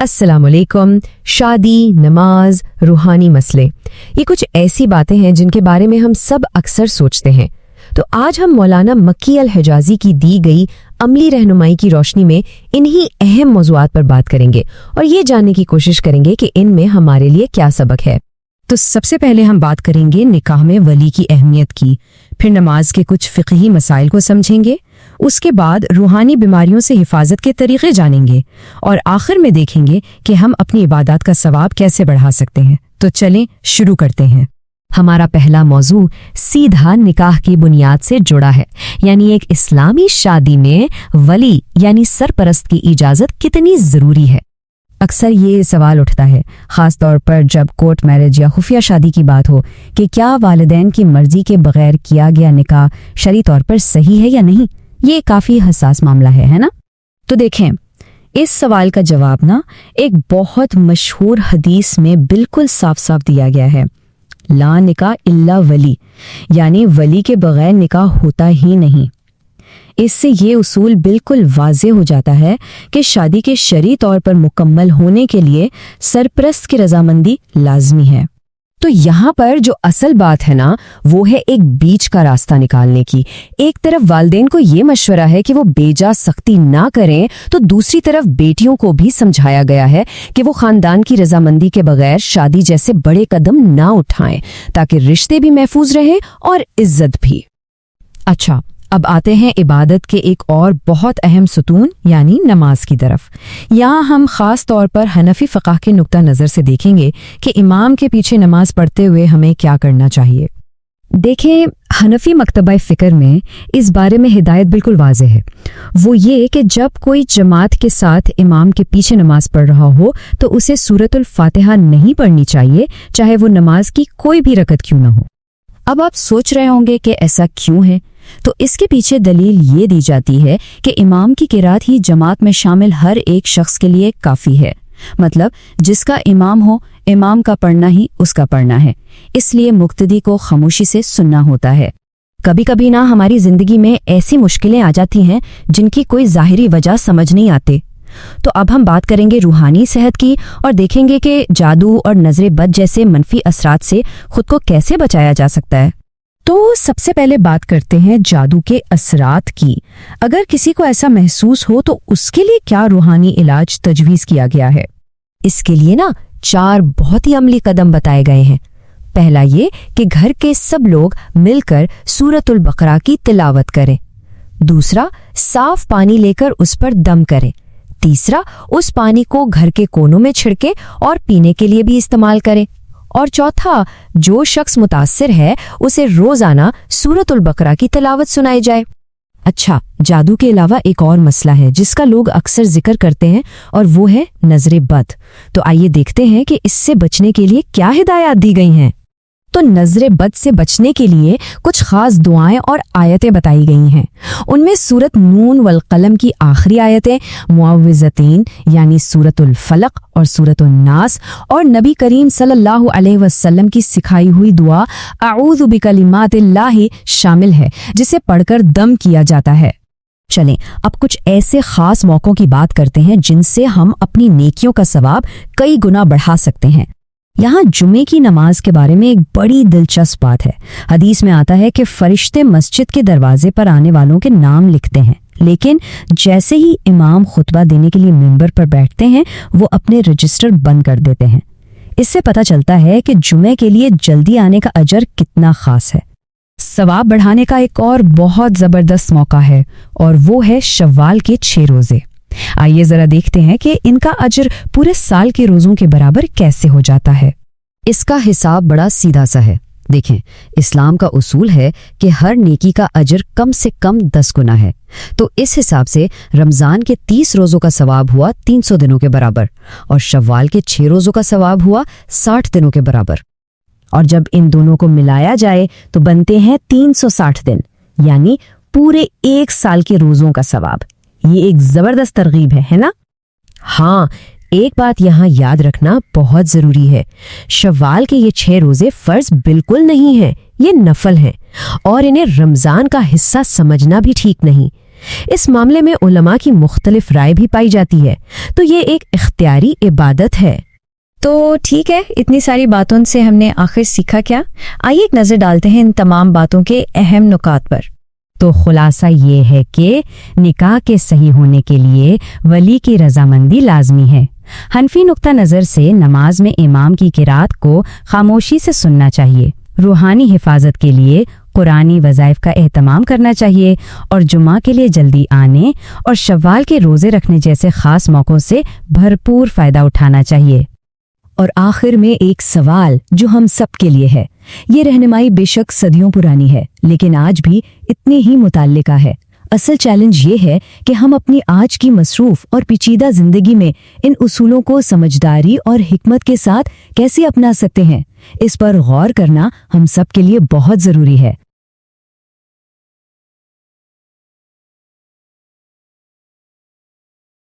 अस्सलाम वालेकुम। शादी, नमाज, रूहानी मसले, ये कुछ ऐसी बातें हैं जिनके बारे में हम सब अक्सर सोचते हैं। तो आज हम मौलाना मक्की अल हिजाज़ी की दी गई अमली रहनुमाई की रोशनी में इन्हीं अहम मौज़ूआत पर बात करेंगे और ये जानने की कोशिश करेंगे कि इनमें हमारे लिए क्या सबक है। तो सबसे पहले हम बात करेंगे निकाह में वली की अहमियत की, फिर नमाज के कुछ फ़िक़ही मसाइल को समझेंगे, उसके बाद रूहानी बीमारियों से हिफाजत के तरीक़े जानेंगे और आखिर में देखेंगे कि हम अपनी इबादत का सवाब कैसे बढ़ा सकते हैं। तो चलें शुरू करते हैं। हमारा पहला मौजू सीधा निकाह की बुनियाद से जुड़ा है, यानी एक इस्लामी शादी में वली यानी सरपरस्त की इजाज़त कितनी ज़रूरी है। अक्सर ये सवाल उठता है, ख़ास तौर पर जब कोर्ट मैरिज या खुफिया शादी की बात हो, कि क्या वालिदैन की मर्ज़ी के बगैर किया गया निकाह शरई तौर पर सही है या नहीं। ये काफ़ी हसास मामला है ना। तो देखें, इस सवाल का जवाब ना एक बहुत मशहूर हदीस में बिल्कुल साफ साफ दिया गया है। ला निकाह इल्ला वली, यानी वली के बगैर निकाह होता ही नहीं। इससे ये उसूल बिल्कुल वाज़े हो जाता है कि शादी के शरई तौर पर मुकम्मल होने के लिए सरपरस्त की रजामंदी लाजमी है। तो यहाँ पर जो असल बात है ना, वो है एक बीच का रास्ता निकालने की। एक तरफ वालिदैन को ये मशवरा है कि वो बेजा सख्ती ना करें, तो दूसरी तरफ बेटियों को भी समझाया गया है कि वो खानदान की रजामंदी के बगैर शादी जैसे बड़े कदम ना उठाएं, ताकि रिश्ते भी महफूज रहें और इज्जत भी। अच्छा, अब आते हैं इबादत के एक और बहुत अहम सुतून यानी नमाज की तरफ। यहाँ हम ख़ास तौर पर हनफी फ़क़ह के नुक्ता नज़र से देखेंगे कि इमाम के पीछे नमाज पढ़ते हुए हमें क्या करना चाहिए। देखें, हनफी मकतबा फ़िक्र में इस बारे में हिदायत बिल्कुल वाज़ेह है। वो ये कि जब कोई जमात के साथ इमाम के पीछे नमाज पढ़ रहा हो तो उसे सूरतुल फातिहा नहीं पढ़नी चाहिए, चाहे वो नमाज की कोई भी रकत क्यों ना हो। अब आप सोच रहे होंगे कि ऐसा क्यों है, तो इसके पीछे दलील ये दी जाती है कि इमाम की किरात ही जमात में शामिल हर एक शख्स के लिए काफ़ी है। मतलब जिसका इमाम हो, इमाम का पढ़ना ही उसका पढ़ना है, इसलिए मुक्तदी को खामोशी से सुनना होता है। कभी कभी ना हमारी ज़िंदगी में ऐसी मुश्किलें आ जाती हैं जिनकी कोई ज़ाहिरी वजह समझ नहीं आती। तो अब हम बात करेंगे रूहानी सेहत की और देखेंगे कि जादू और नज़रे बद जैसे मनफी असरात से खुद को कैसे बचाया जा सकता है। तो सबसे पहले बात करते हैं जादू के असरात की। अगर किसी को ऐसा महसूस हो तो उसके लिए क्या रूहानी इलाज तजवीज़ किया गया है? इसके लिए ना 4 बहुत ही अमली कदम बताए गए हैं। पहला ये कि घर के सब लोग मिलकर सूरतुल बकरा की तिलावत करें। दूसरा, साफ पानी लेकर उस पर दम करें। तीसरा, उस पानी को घर के कोनों में छिड़के और पीने के लिए भी इस्तेमाल करें। और चौथा, जो शख्स मुतासिर है उसे रोजाना सूरतुल बकरा की तिलावत सुनाई जाए। अच्छा, जादू के अलावा एक और मसला है जिसका लोग अक्सर जिक्र करते हैं और वो है नजरे बद। तो आइए देखते हैं कि इससे बचने के लिए क्या हिदायत दी गई हैं। तो नजरे बद से बचने के लिए कुछ खास दुआएं और आयतें बताई गई हैं। उनमें सूरत नून वल कलम की आखिरी आयतें, मुअव्विज़तैन यानी सूरतुल फलक और सूरतुल नास, और नबी करीम सल्लल्लाहु अलैहि वसल्लम की सिखाई हुई दुआ अऊज़ु बिकलिमातिल्लाहि शामिल है, जिसे पढ़कर दम किया जाता है। चलें, अब कुछ ऐसे खास मौक़ों की बात करते हैं जिनसे हम अपनी नेकियों का सवाब कई गुना बढ़ा सकते हैं। यहाँ जुमे की नमाज के बारे में एक बड़ी दिलचस्प बात है। हदीस में आता है कि फरिश्ते मस्जिद के दरवाजे पर आने वालों के नाम लिखते हैं, लेकिन जैसे ही इमाम खुतबा देने के लिए मिंबर पर बैठते हैं वो अपने रजिस्टर बंद कर देते हैं। इससे पता चलता है कि जुमे के लिए जल्दी आने का अजर कितना खास है। सवाब बढ़ाने का एक और बहुत ज़बरदस्त मौका है और वो है शव्वाल के 6 रोज़े। आइए जरा देखते हैं कि इनका अजर पूरे साल के रोज़ों के बराबर कैसे हो जाता है। इसका हिसाब बड़ा सीधा सा है। देखें, इस्लाम का उसूल है कि हर नेकी का अजर कम से कम 10 गुना है। तो इस हिसाब से रमज़ान के 30 रोज़ों का सवाब हुआ 300 दिनों के बराबर और शव्वाल के 6 रोज़ों का सवाब हुआ 60 दिनों के बराबर। और जब इन दोनों को मिलाया जाए तो बनते हैं 360 दिन, यानी पूरे 1 साल के रोज़ों का सवाब। ये एक ज़बरदस्त तरगीब है ना? हाँ, एक बात यहाँ याद रखना बहुत ज़रूरी है। शव्वाल के ये 6 रोज़े फ़र्ज बिल्कुल नहीं हैं, ये नफल हैं और इन्हें रमज़ान का हिस्सा समझना भी ठीक नहीं। اس معاملے میں علماء کی مختلف رائے بھی پائی جاتی ہے، تو یہ ایک اختیاری عبادت ہے۔ تو ٹھیک ہے، اتنی ساری باتوں سے ہم نے آخر سیکھا کیا؟ آئیے ایک نظر ڈالتے ہیں ان تمام باتوں کے اہم نکات پر۔ تو خلاصہ یہ ہے کہ نکاح کے صحیح ہونے کے لیے ولی کی رضامندی لازمی ہے۔ حنفی نقطہ نظر سے نماز میں امام کی قرات کو خاموشی سے سننا چاہیے، روحانی حفاظت کے لیے قرآنی وظائف کا اہتمام کرنا چاہیے، اور جمعہ کے لیے جلدی آنے اور شوال کے روزے رکھنے جیسے خاص موقعوں سے بھرپور فائدہ اٹھانا چاہیے۔ اور آخر میں ایک سوال جو ہم سب کے لیے ہے۔ یہ رہنمائی بے شک صدیوں پرانی ہے، لیکن آج بھی اتنی ہی متعلقہ ہے۔ اصل چیلنج یہ ہے کہ ہم اپنی آج کی مصروف اور پیچیدہ زندگی میں ان اصولوں کو سمجھداری اور حکمت کے ساتھ کیسے اپنا سکتے ہیں۔ اس پر غور کرنا ہم سب کے لیے بہت ضروری ہے۔